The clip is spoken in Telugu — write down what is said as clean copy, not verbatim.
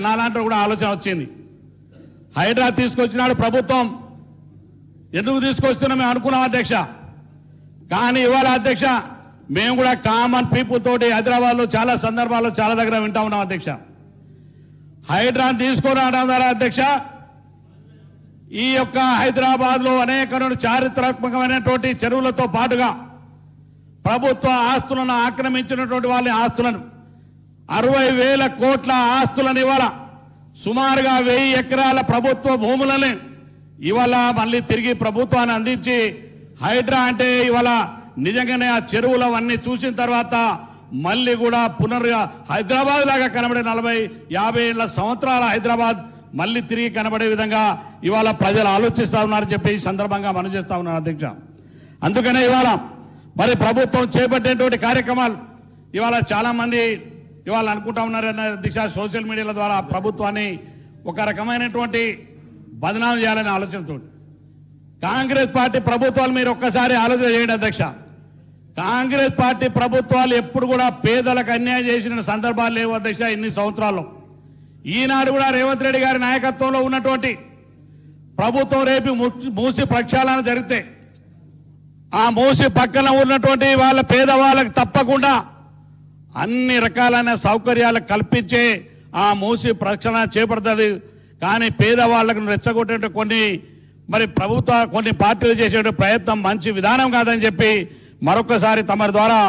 నాలాంటి కూడా ఆలోచన వచ్చింది. హైడ్రా తీసుకొచ్చినాడు ప్రభుత్వం. ఎందుకు తీసుకొస్తున్నా మేము అనుకున్నాం అధ్యక్ష. కానీ ఇవాళ అధ్యక్ష మేము కూడా కామన్ పీపుల్ తోటి హైదరాబాద్లో చాలా సందర్భాల్లో చాలా దగ్గర వింటా ఉన్నాం అధ్యక్ష. హైడ్రాను తీసుకురావడం ద్వారా అధ్యక్ష ఈ యొక్క హైదరాబాద్లో అనేక చారిత్రాత్మకమైనటువంటి చెరువులతో పాటుగా ప్రభుత్వ ఆస్తులను ఆక్రమించినటువంటి వాళ్ళ ఆస్తులను 60,000 కోట్ల ఆస్తులను ఇవాళ సుమారుగా 1000 ఎకరాల ప్రభుత్వ భూములని ఇవాళ మళ్ళీ తిరిగి ప్రభుత్వాన్ని అందించి హైడ్రా అంటే ఇవాళ నిజంగానే ఆ చెరువులవన్నీ చూసిన తర్వాత మళ్ళీ కూడా హైదరాబాద్ లాగా కనబడే 40-50 సంవత్సరాల హైదరాబాద్ మళ్ళీ తిరిగి కనబడే విధంగా ఇవాళ ప్రజలు ఆలోచిస్తా ఉన్నారని చెప్పి ఈ సందర్భంగా మనం చేస్తా ఉన్నాను అధ్యక్ష. అందుకనే ఇవాళ మరి ప్రభుత్వం చేపట్టేటువంటి కార్యక్రమాలు ఇవాళ చాలా మంది ఇవాళ అనుకుంటా ఉన్నారు అధ్యక్ష. సోషల్ మీడియాల ద్వారా ప్రభుత్వాన్ని ఒక రకమైనటువంటి బదనాం చేయాలనే ఆలోచనతో కాంగ్రెస్ పార్టీ ప్రభుత్వాలు మీరు ఒక్కసారి ఆలోచన చేయండి అధ్యక్ష. కాంగ్రెస్ పార్టీ ప్రభుత్వాలు ఎప్పుడు కూడా పేదలకు అన్యాయం చేసిన సందర్భాలు లేవు అధ్యక్ష ఇన్ని సంవత్సరాల్లో. ఈనాడు కూడా రేవంత్ రెడ్డి గారి నాయకత్వంలో ఉన్నటువంటి ప్రభుత్వం రేపు మూసి ప్రక్షాళన జరిగితే ఆ మూసి పక్కన ఉన్నటువంటి వాళ్ళ పేదవాళ్ళకి తప్పకుండా అన్ని రకాలైన సౌకర్యాలు కల్పించే ఆ మూసి ప్రక్షాళన చేపడుతుంది. కానీ పేదవాళ్లకు రెచ్చగొట్టే కొన్ని పార్టీలు చేసే ప్రయత్నం మంచి విధానం కాదని చెప్పి మరొకసారి తమ ద్వారా